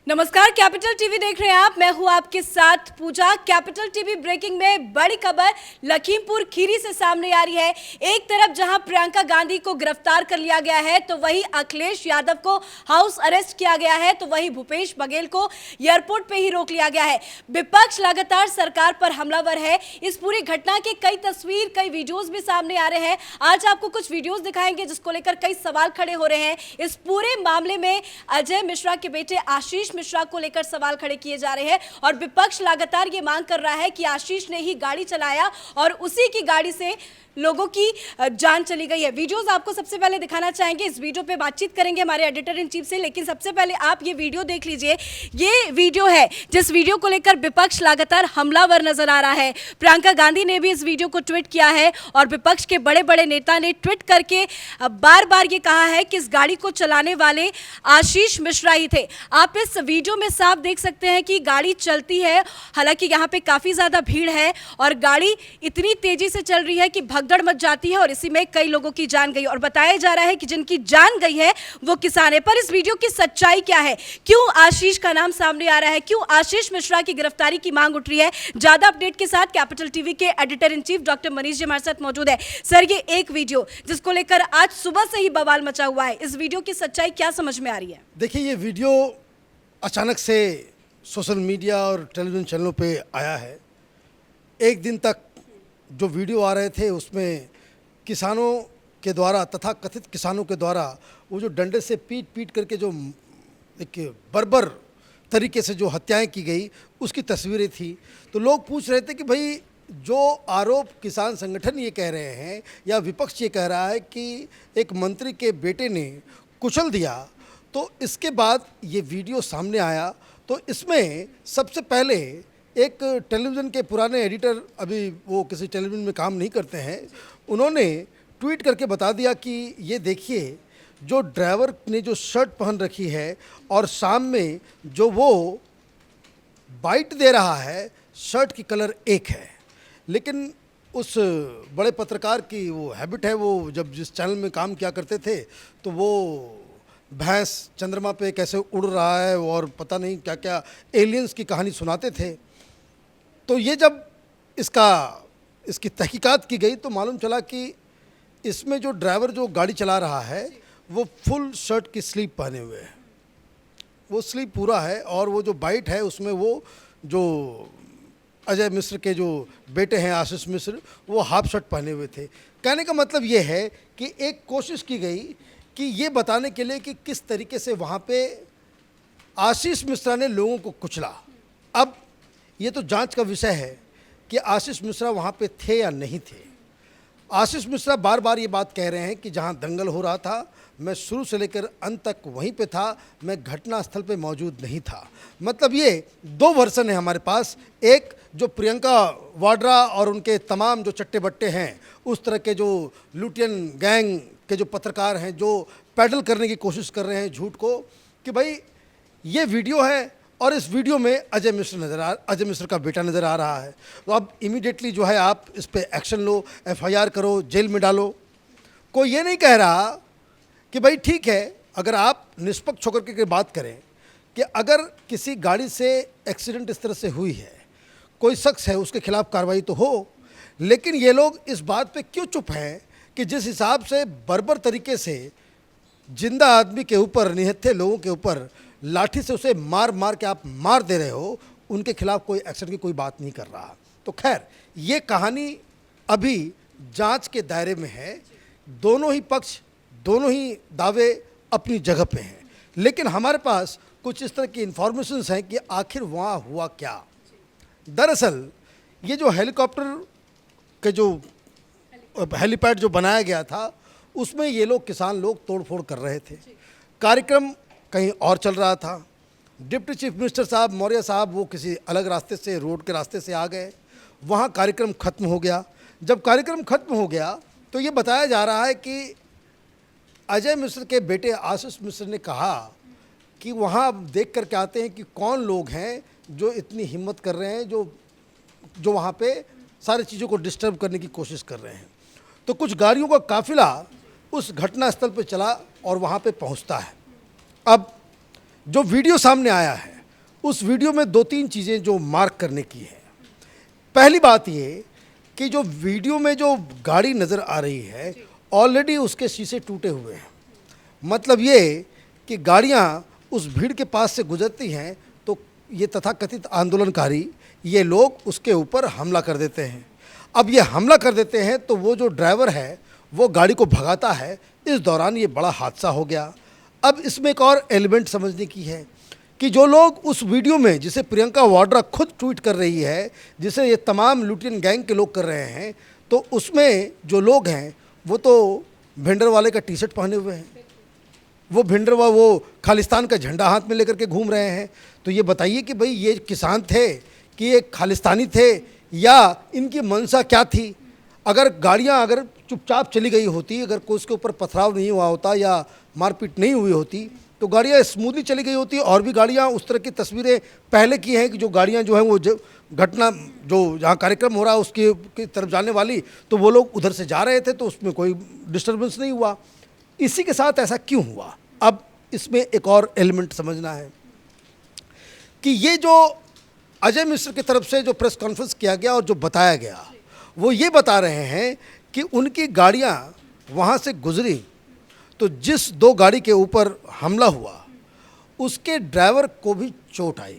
नमस्कार, capital TV देख रहे हैं आप। मैं हूं आपके साथ पूजा। कैपिटल टीवी ब्रेकिंग में बड़ी खबर लखीमपुर खीरी से सामने आ रही है। एक तरफ जहां प्रियंका गांधी को गिरफ्तार कर लिया गया है, तो वहीं अखिलेश यादव को हाउस अरेस्ट किया गया है, तो वहीं भूपेश बघेल को एयरपोर्ट पे ही रोक लिया गया है। विपक्ष लगातार सरकार पर हमलावर है। इस पूरी घटना के कई तस्वीर, कई वीडियोज भी सामने आ रहे हैं। आज आपको कुछ वीडियोज दिखाएंगे जिसको लेकर कई सवाल खड़े हो रहे हैं। इस पूरे मामले में अजय मिश्रा के बेटे आशीष मिश्रा को लेकर सवाल खड़े किए जा रहे हैं और विपक्ष लगातार ये मांग कर रहा है कि आशीष ने ही गाड़ी चलाया और उसी की गाड़ी से लोगों की जान चली गई है। वीडियोस आपको सबसे पहले दिखाना चाहेंगे। इस वीडियो पे बातचीत करेंगे हमारे एडिटर इन चीफ से, लेकिन सबसे पहले आप ये वीडियो देख लीजिए। ये वीडियो है जिस वीडियो को लेकर विपक्ष लगातार हमलावर नजर आ रहा है। प्रियंका गांधी ने भी इस वीडियो को ट्वीट किया है और विपक्ष के बड़े बड़े नेता ने ट्वीट करके बार बार ये कहा है कि इस गाड़ी को चलाने वाले आशीष मिश्रा ही थे। आप इस वीडियो में साफ देख सकते हैं कि गाड़ी चलती है, हालांकि यहाँ पे काफी ज्यादा भीड़ है और गाड़ी इतनी तेजी से चल रही है कि भगदड़ मच जाती है और इसी में कई लोगों की जान गई और बताया जा रहा है कि जिनकी जान गई है वो किसान है। पर इस वीडियो की सच्चाई क्या है? क्यों आशीष का नाम सामने आ रहा है? क्यों आशीष मिश्रा की गिरफ्तारी की मांग उठ रही है? ज्यादा अपडेट के साथ कैपिटल टीवी के editor in chief doctor Manish ji हमारे साथ मौजूद है। सर, ये एक वीडियो जिसको लेकर आज सुबह से ही बवाल मचा हुआ है, इस वीडियो की सच्चाई क्या समझ में आ रही है? देखिए, ये वीडियो अचानक से सोशल मीडिया और टेलीविज़न चैनलों पे आया है। एक दिन तक जो वीडियो आ रहे थे उसमें किसानों के द्वारा, तथा कथित किसानों के द्वारा, वो जो डंडे से पीट पीट करके जो एक बर्बर तरीके से जो हत्याएं की गई उसकी तस्वीरें थी। तो लोग पूछ रहे थे कि भाई, जो आरोप किसान संगठन ये कह रहे हैं या विपक्ष ये कह रहा है कि एक मंत्री के बेटे ने कुचल दिया, तो इसके बाद ये वीडियो सामने आया। तो इसमें सबसे पहले एक टेलीविज़न के पुराने एडिटर, अभी वो किसी टेलीविज़न में काम नहीं करते हैं, उन्होंने ट्वीट करके बता दिया कि ये देखिए, जो ड्राइवर ने जो शर्ट पहन रखी है और सामने जो वो बाइट दे रहा है, शर्ट की कलर एक है। लेकिन उस बड़े पत्रकार की वो हैबिट है, वो जब जिस चैनल में काम किया करते थे तो वो भैंस चंद्रमा पे कैसे उड़ रहा है और पता नहीं क्या क्या एलियंस की कहानी सुनाते थे। तो ये जब इसकी तहकीकात की गई तो मालूम चला कि इसमें जो ड्राइवर जो गाड़ी चला रहा है वो फुल शर्ट की स्लीव पहने हुए है, वो स्लीव पूरा है, और वो जो बाइट है उसमें वो जो अजय मिश्र के जो बेटे हैं आशीष मिश्र, वो हाफ शर्ट पहने हुए थे। कहने का मतलब ये है कि एक कोशिश की गई कि ये बताने के लिए कि किस तरीके से वहाँ पे आशीष मिश्रा ने लोगों को कुचला। अब ये तो जांच का विषय है कि आशीष मिश्रा वहाँ पे थे या नहीं थे। आशीष मिश्रा बार बार ये बात कह रहे हैं कि जहाँ दंगल हो रहा था मैं शुरू से लेकर अंत तक वहीं पे था, मैं घटनास्थल पे मौजूद नहीं था। मतलब ये दो वर्जन है हमारे पास। एक जो प्रियंका वाड्रा और उनके तमाम जो चट्टे बट्टे हैं, उस तरह के जो लुटियन गैंग के जो पत्रकार हैं, जो पैडल करने की कोशिश कर रहे हैं झूठ को, कि भाई ये वीडियो है और इस वीडियो में अजय मिश्र का बेटा नज़र आ रहा है। तो अब इमीडिएटली जो है आप इस पर एक्शन लो, FIR करो, जेल में डालो। कोई ये नहीं कह रहा कि भाई ठीक है, अगर आप निष्पक्ष होकर के बात करें कि अगर किसी गाड़ी से एक्सीडेंट इस तरह से हुई है, कोई शख्स है, उसके खिलाफ कार्रवाई तो हो। लेकिन ये लोग इस बात पे क्यों चुप हैं कि जिस हिसाब से बर्बर तरीके से जिंदा आदमी के ऊपर, निहत्थे लोगों के ऊपर लाठी से उसे मार मार के आप मार दे रहे हो, उनके खिलाफ कोई एक्शन की कोई बात नहीं कर रहा। तो खैर, ये कहानी अभी जांच के दायरे में है। दोनों ही पक्ष, दोनों ही दावे अपनी जगह पे हैं, लेकिन हमारे पास कुछ इस तरह की इन्फॉर्मेशंस हैं कि आखिर वहाँ हुआ क्या। दरअसल ये जो हेलीकॉप्टर के जो हेलीपैड जो बनाया गया था, उसमें ये लोग, किसान लोग, तोड़फोड़ कर रहे थे। कार्यक्रम कहीं और चल रहा था। डिप्टी चीफ मिनिस्टर साहब मौर्य साहब वो किसी अलग रास्ते से, रोड के रास्ते से आ गए, वहाँ कार्यक्रम खत्म हो गया। जब कार्यक्रम खत्म हो गया तो ये बताया जा रहा है कि अजय मिश्र के बेटे आशीष मिश्र ने कहा कि वहाँ देख करके आते हैं कि कौन लोग हैं जो इतनी हिम्मत कर रहे हैं, जो वहाँ पे सारी चीज़ों को डिस्टर्ब करने की कोशिश कर रहे हैं। तो कुछ गाड़ियों का काफिला उस घटनास्थल पर चला और वहाँ पे पहुँचता है। अब जो वीडियो सामने आया है उस वीडियो में दो तीन चीज़ें जो मार्क करने की है। पहली बात ये कि जो वीडियो में जो गाड़ी नज़र आ रही है ऑलरेडी उसके शीशे टूटे हुए हैं। मतलब ये कि गाड़ियाँ उस भीड़ के पास से गुजरती हैं तो ये तथाकथित आंदोलनकारी ये लोग उसके ऊपर हमला कर देते हैं। अब ये हमला कर देते हैं तो वो जो ड्राइवर है वो गाड़ी को भगाता है। इस दौरान ये बड़ा हादसा हो गया। अब इसमें एक और एलिमेंट समझने की है कि जो लोग उस वीडियो में, जिसे प्रियंका वाड्रा खुद ट्वीट कर रही है, जिसे ये तमाम लुटियन गैंग के लोग कर रहे हैं, तो उसमें जो लोग हैं वो तो भिंडर वाले का टी शर्ट पहने हुए हैं, वो भिंडरवा वो खालिस्तान का झंडा हाथ में लेकर के घूम रहे हैं। तो ये बताइए कि भाई ये किसान थे कि ये खालिस्तानी थे या इनकी मंशा क्या थी? अगर गाड़ियां अगर चुपचाप चली गई होती, अगर कोई उसके ऊपर पथराव नहीं हुआ होता या मारपीट नहीं हुई होती तो गाड़ियां स्मूथली चली गई होती। और भी गाड़ियां उस तरह की तस्वीरें पहले की हैं कि जो गाड़ियां जो हैं वो घटना जो जहाँ कार्यक्रम हो रहा है उसके की तरफ जाने वाली, तो वो लोग उधर से जा रहे थे तो उसमें कोई डिस्टर्बेंस नहीं हुआ। इसी के साथ ऐसा क्यों हुआ? अब इसमें एक और एलिमेंट समझना है कि ये जो अजय मिश्र की तरफ से जो प्रेस कॉन्फ्रेंस किया गया और जो बताया गया वो ये बता रहे हैं कि उनकी गाड़ियां वहां से गुजरी तो जिस दो गाड़ी के ऊपर हमला हुआ उसके ड्राइवर को भी चोट आई,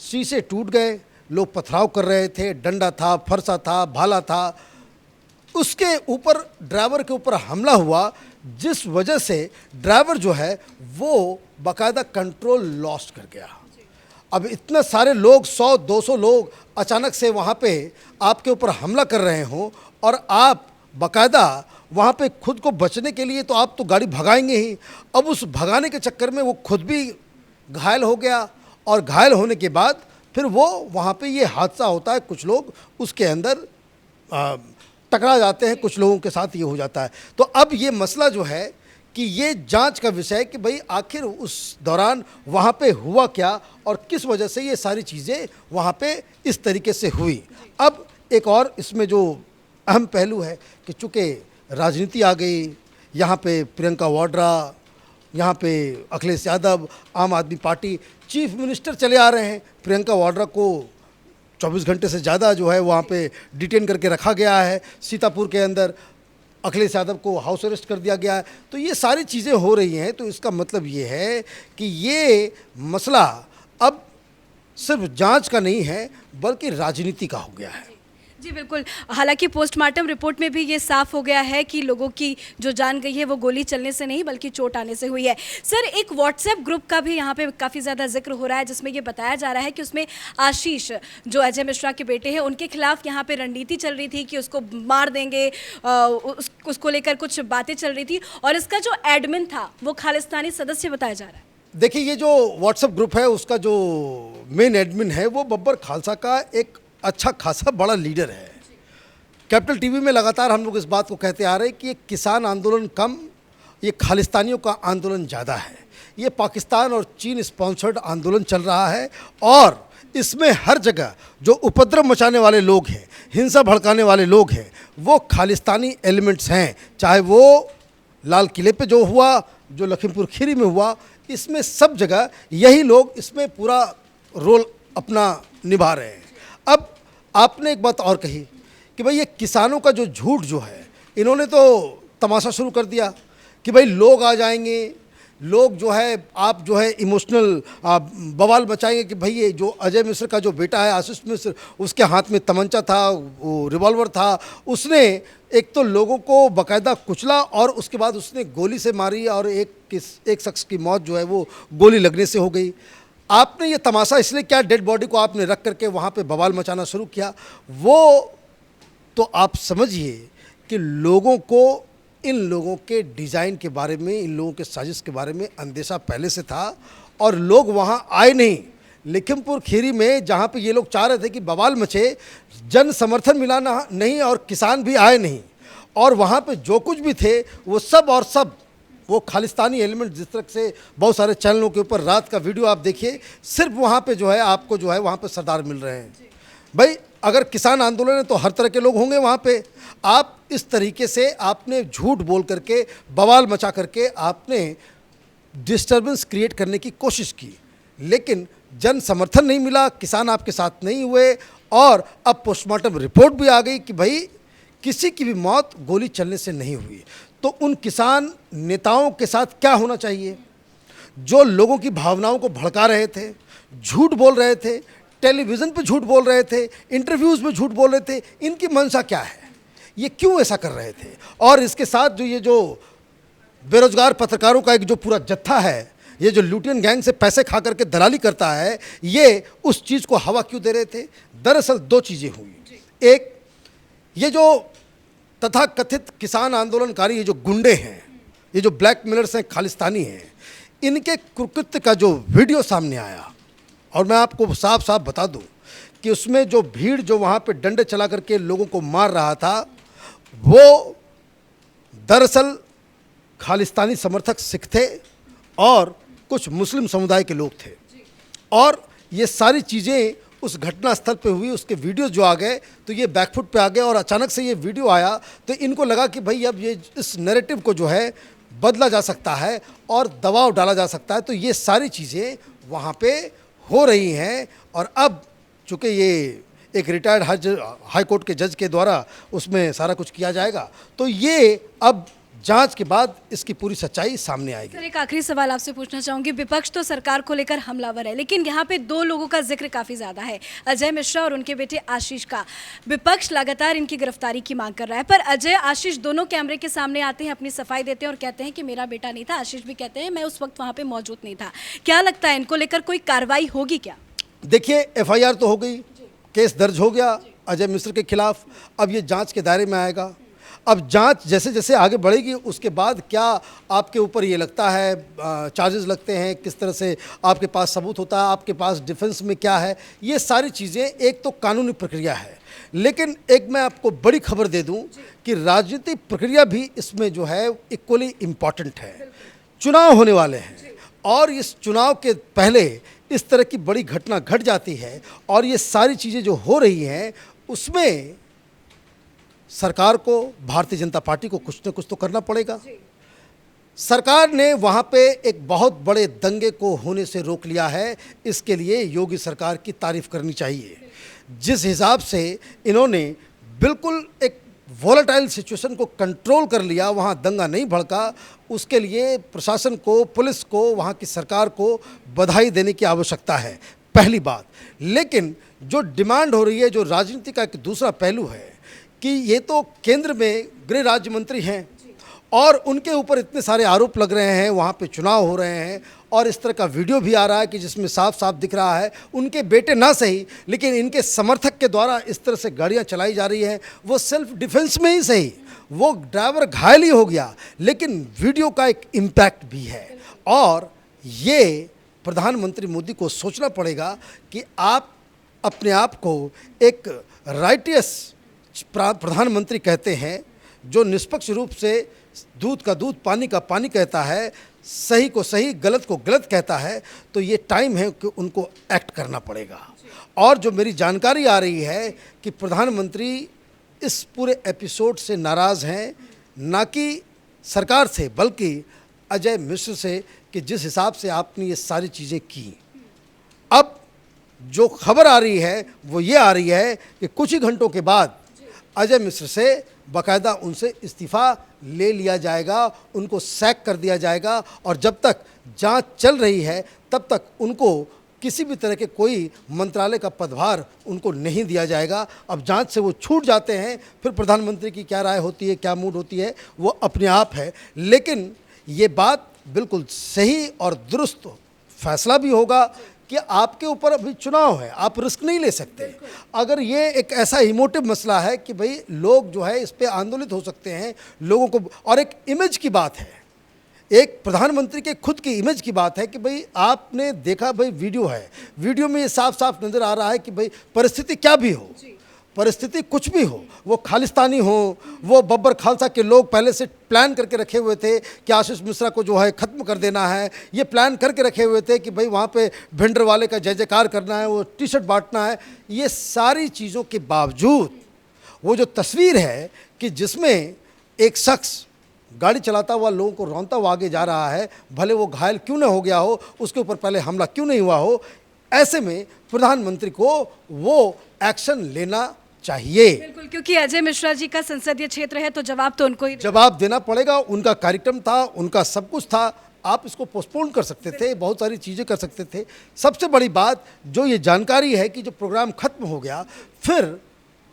शीशे टूट गए, लोग पथराव कर रहे थे, डंडा था, फरसा था, भाला था, उसके ऊपर ड्राइवर के ऊपर हमला हुआ जिस वजह से ड्राइवर जो है वो बाकायदा कंट्रोल लॉस्ट कर गया। अब इतने सारे लोग 100-200 लोग अचानक से वहाँ पे आपके ऊपर हमला कर रहे हों और आप बाकायदा वहाँ पे खुद को बचने के लिए तो आप तो गाड़ी भगाएंगे ही। अब उस भगाने के चक्कर में वो खुद भी घायल हो गया और घायल होने के बाद फिर वो वहाँ पे ये हादसा होता है, कुछ लोग उसके अंदर टकरा जाते हैं, कुछ लोगों के साथ ये हो जाता है। तो अब ये मसला जो है कि ये जांच का विषय है कि भाई आखिर उस दौरान वहाँ पे हुआ क्या और किस वजह से ये सारी चीज़ें वहाँ पे इस तरीके से हुई। अब एक और इसमें जो अहम पहलू है कि चूँकि राजनीति आ गई, यहाँ पे प्रियंका वाड्रा, यहाँ पे अखिलेश यादव, आम आदमी पार्टी, चीफ मिनिस्टर चले आ रहे हैं। प्रियंका वाड्रा को 24 घंटे से ज़्यादा जो है वहाँ पे डिटेन करके रखा गया है सीतापुर के अंदर। अखिलेश यादव को हाउस अरेस्ट कर दिया गया है। तो ये सारी चीज़ें हो रही हैं। तो इसका मतलब ये है कि ये मसला अब सिर्फ जांच का नहीं है बल्कि राजनीति का हो गया है। जी बिल्कुल। हालांकि पोस्टमार्टम रिपोर्ट में भी ये साफ हो गया है कि लोगों की जो जान गई है वो गोली चलने से नहीं बल्कि चोट आने से हुई है। सर, एक व्हाट्सएप ग्रुप का भी यहाँ पे काफ़ी ज़्यादा जिक्र हो रहा है जिसमें ये बताया जा रहा है कि उसमें आशीष जो अजय मिश्रा के बेटे हैं उनके खिलाफ यहाँ पे रणनीति चल रही थी कि उसको मार देंगे, उसको लेकर कुछ बातें चल रही थी और इसका जो एडमिन था वो खालिस्तानी सदस्य बताया जा रहा है। देखिए, ये जो व्हाट्सएप ग्रुप है उसका जो मेन एडमिन है वो बब्बर खालसा का एक अच्छा खासा बड़ा लीडर है। कैपिटल टीवी में लगातार हम लोग इस बात को कहते आ रहे हैं कि ये किसान आंदोलन कम, ये खालिस्तानियों का आंदोलन ज़्यादा है। ये पाकिस्तान और चीन स्पॉन्सर्ड आंदोलन चल रहा है और इसमें हर जगह जो उपद्रव मचाने वाले लोग हैं, हिंसा भड़काने वाले लोग हैं, वो खालिस्तानी एलिमेंट्स हैं। चाहे वो लाल किले पे जो हुआ, जो लखीमपुर खीरी में हुआ, इसमें सब जगह यही लोग इसमें पूरा रोल अपना निभा रहे हैं। अब आपने एक बात और कही कि भाई ये किसानों का जो झूठ जो है, इन्होंने तो तमाशा शुरू कर दिया कि भाई लोग आ जाएंगे, लोग जो है आप जो है इमोशनल बवाल मचाएंगे कि भाई ये जो अजय मिश्र का जो बेटा है आशीष मिश्र, उसके हाथ में तमंचा था, वो रिवॉल्वर था, उसने एक तो लोगों को बाकायदा कुचला और उसके बाद उसने गोली से मारी और एक शख्स की मौत जो है वो गोली लगने से हो गई। आपने ये तमाशा इसलिए क्या, डेड बॉडी को आपने रख करके वहाँ पे बवाल मचाना शुरू किया। वो तो आप समझिए कि लोगों को इन लोगों के डिज़ाइन के बारे में, इन लोगों के साजिश के बारे में अंदेशा पहले से था और लोग वहाँ आए नहीं। लखीमपुर खीरी में जहाँ पे ये लोग चाह रहे थे कि बवाल मचे, जन समर्थन मिला ना नहीं और किसान भी आए नहीं और वहाँ पे जो कुछ भी थे वो सब और सब वो खालिस्तानी एलिमेंट, जिस तरह से बहुत सारे चैनलों के ऊपर रात का वीडियो आप देखिए, सिर्फ वहाँ पे जो है आपको जो है वहाँ पे सरदार मिल रहे हैं। भाई अगर किसान आंदोलन है तो हर तरह के लोग होंगे वहाँ पे। आप इस तरीके से आपने झूठ बोल करके, बवाल मचा करके आपने डिस्टरबेंस क्रिएट करने की कोशिश की, लेकिन जन समर्थन नहीं मिला, किसान आपके साथ नहीं हुए और अब पोस्टमार्टम रिपोर्ट भी आ गई कि भाई किसी की भी मौत गोली चलने से नहीं हुई। तो उन किसान नेताओं के साथ क्या होना चाहिए जो लोगों की भावनाओं को भड़का रहे थे, झूठ बोल रहे थे, टेलीविज़न पे झूठ बोल रहे थे, इंटरव्यूज़ में झूठ बोल रहे थे? इनकी मंशा क्या है, ये क्यों ऐसा कर रहे थे? और इसके साथ जो बेरोजगार पत्रकारों का एक जो पूरा जत्था है, ये जो लुटियन गैंग से पैसे खा करके दलाली करता है, ये उस चीज़ को हवा क्यों दे रहे थे? दरअसल दो चीज़ें हुई। एक, ये जो तथाकथित किसान आंदोलनकारी, ये जो गुंडे हैं, ये जो ब्लैकमेलर्स हैं, खालिस्तानी हैं, इनके कुकृत्य का जो वीडियो सामने आया, और मैं आपको साफ साफ बता दूं कि उसमें जो भीड़ जो वहाँ पे डंडे चला करके लोगों को मार रहा था, वो दरअसल खालिस्तानी समर्थक सिख थे और कुछ मुस्लिम समुदाय के लोग थे। और ये सारी चीज़ें उस घटना स्थल पे हुई, उसके वीडियोस जो आ गए तो ये बैकफुट पे आ गए, और अचानक से ये वीडियो आया तो इनको लगा कि भाई अब ये इस नैरेटिव को जो है बदला जा सकता है और दबाव डाला जा सकता है। तो ये सारी चीज़ें वहाँ पे हो रही हैं, और अब चूँकि ये एक रिटायर्ड हाई कोर्ट के जज के द्वारा उसमें सारा कुछ किया जाएगा, तो ये अब जांच के बाद इसकी पूरी सच्चाई सामने आएगी। सर, एक आखिरी सवाल आपसे पूछना चाहूंगी। विपक्ष तो सरकार को लेकर हमलावर है, लेकिन यहाँ पे दो लोगों का जिक्र काफी ज्यादा है, अजय मिश्रा और उनके बेटे आशीष का। विपक्ष लगातार इनकी गिरफ्तारी की मांग कर रहा है, पर अजय आशीष दोनों कैमरे के सामने आते हैं, अपनी सफाई देते हैं और कहते हैं कि मेरा बेटा नहीं था। आशीष भी कहते हैं मैं उस वक्त वहाँ पे मौजूद नहीं था। क्या लगता है इनको लेकर कोई कार्रवाई होगी क्या? देखिए, FIR तो हो गई, केस दर्ज हो गया अजय मिश्र के खिलाफ, अब ये जांच के दायरे में आएगा। अब जांच जैसे जैसे आगे बढ़ेगी उसके बाद क्या आपके ऊपर ये लगता है चार्जेस लगते हैं, किस तरह से आपके पास सबूत होता है, आपके पास डिफेंस में क्या है, ये सारी चीज़ें एक तो कानूनी प्रक्रिया है। लेकिन एक मैं आपको बड़ी खबर दे दूं कि राजनीतिक प्रक्रिया भी इसमें जो है इक्वली इम्पॉर्टेंट है। चुनाव होने वाले हैं और इस चुनाव के पहले इस तरह की बड़ी घटना घट जाती है, और ये सारी चीज़ें जो हो रही हैं उसमें सरकार को, भारतीय जनता पार्टी को कुछ न कुछ तो करना पड़ेगा। सरकार ने वहाँ पे एक बहुत बड़े दंगे को होने से रोक लिया है, इसके लिए योगी सरकार की तारीफ करनी चाहिए। जिस हिसाब से इन्होंने बिल्कुल एक वॉलेटाइल सिचुएशन को कंट्रोल कर लिया, वहाँ दंगा नहीं भड़का, उसके लिए प्रशासन को, पुलिस को, वहाँ की सरकार को बधाई देने की आवश्यकता है, पहली बात। लेकिन जो डिमांड हो रही है, जो राजनीति का एक दूसरा पहलू है कि ये तो केंद्र में गृह राज्य मंत्री हैं और उनके ऊपर इतने सारे आरोप लग रहे हैं, वहाँ पे चुनाव हो रहे हैं, और इस तरह का वीडियो भी आ रहा है कि जिसमें साफ साफ दिख रहा है उनके बेटे ना सही लेकिन इनके समर्थक के द्वारा इस तरह से गाड़ियाँ चलाई जा रही हैं। वो सेल्फ डिफेंस में ही सही, वो ड्राइवर घायल ही हो गया, लेकिन वीडियो का एक इम्पैक्ट भी है। और ये प्रधानमंत्री मोदी को सोचना पड़ेगा कि आप अपने आप को एक राइटियस प्रधानमंत्री कहते हैं, जो निष्पक्ष रूप से दूध का दूध, पानी का पानी कहता है, सही को सही, गलत को गलत कहता है। तो ये टाइम है कि उनको एक्ट करना पड़ेगा। और जो मेरी जानकारी आ रही है कि प्रधानमंत्री इस पूरे एपिसोड से नाराज़ हैं, ना कि सरकार से बल्कि अजय मिश्र से, कि जिस हिसाब से आपने ये सारी चीज़ें की। अब जो खबर आ रही है वो ये आ रही है कि कुछ ही घंटों के बाद अजय मिश्र से बाकायदा उनसे इस्तीफ़ा ले लिया जाएगा, उनको सैक कर दिया जाएगा, और जब तक जांच चल रही है तब तक उनको किसी भी तरह के कोई मंत्रालय का पदभार उनको नहीं दिया जाएगा। अब जांच से वो छूट जाते हैं, फिर प्रधानमंत्री की क्या राय होती है, क्या मूड होती है, वो अपने आप है। लेकिन ये बात बिल्कुल सही और दुरुस्त फैसला भी होगा कि आपके ऊपर अभी चुनाव है, आप रिस्क नहीं ले सकते। अगर ये एक ऐसा इमोटिव मसला है कि भाई लोग जो है इस पे आंदोलित हो सकते हैं, लोगों को, और एक इमेज की बात है, एक प्रधानमंत्री के खुद की इमेज की बात है कि भाई आपने देखा, भाई वीडियो है, वीडियो में ये साफ साफ नज़र आ रहा है कि भाई परिस्थिति क्या भी हो, परिस्थिति कुछ भी हो, वो खालिस्तानी हो, वो बब्बर खालसा के लोग पहले से प्लान करके रखे हुए थे कि आशीष मिश्रा को जो है ख़त्म कर देना है, ये प्लान करके रखे हुए थे कि भाई वहाँ पे भिंडर वाले का जय जयकार करना है, वो टी-शर्ट बांटना है। ये सारी चीज़ों के बावजूद वो जो तस्वीर है कि जिसमें एक शख्स गाड़ी चलाता हुआ लोगों को रौंदता हुआ आगे जा रहा है, भले वो घायल क्यों ना हो गया हो, उसके ऊपर पहले हमला क्यों नहीं हुआ हो, ऐसे में प्रधानमंत्री को वो एक्शन लेना चाहिए। बिल्कुल, क्योंकि अजय मिश्रा जी का संसदीय क्षेत्र है तो जवाब तो उनको ही जवाब देना पड़ेगा। उनका कार्यक्रम था, उनका सब कुछ था, आप इसको पोस्टपोन कर सकते थे, बहुत सारी चीज़ें कर सकते थे। सबसे बड़ी बात जो ये जानकारी है कि जो प्रोग्राम खत्म हो गया, फिर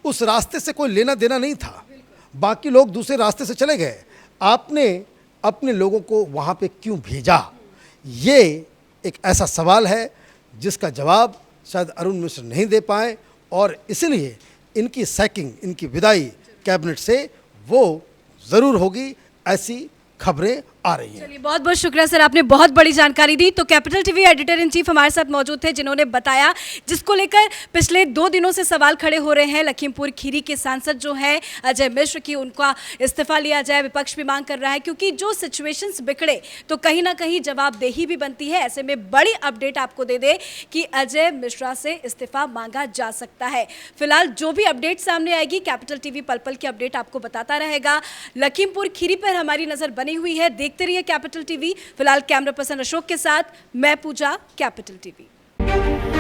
उस रास्ते से कोई लेना देना नहीं था, बाकी लोग दूसरे रास्ते से चले गए। आपने अपने लोगों को वहाँ पे क्यों भेजा? ये एक ऐसा सवाल है जिसका जवाब शायद अरुण मिश्र नहीं दे पाए, और इसलिए इनकी सैकिंग, इनकी विदाई कैबिनेट से वो ज़रूर होगी, ऐसी खबरें आ रही हैं। चलिए, बहुत बहुत शुक्रिया सर, आपने बहुत बड़ी जानकारी दी। तो capital TV editor in chief हमारे साथ मौजूद थे, जिन्होंने बताया, जिसको लेकर पिछले 2 दिनों से सवाल खड़े हो रहे हैं। लखीमपुर खीरी के सांसद जो है अजय मिश्र की, उनका इस्तीफा लिया जाए, विपक्ष भी मांग कर रहा है, क्योंकि जो सिचुएशंस बिगड़े तो कहीं ना कहीं जवाबदेही भी बनती है। ऐसे में बड़ी अपडेट आपको दे दे कि अजय मिश्रा से इस्तीफा मांगा जा सकता है। फिलहाल जो भी अपडेट सामने आएगी, कैपिटल टीवी पल पल की अपडेट आपको बताता रहेगा। लखीमपुर खीरी पर हमारी नजर बनी हुई है, देखते रहिए कैपिटल टीवी। फिलहाल कैमरा पर्सन अशोक के साथ मैं पूजा, कैपिटल टीवी।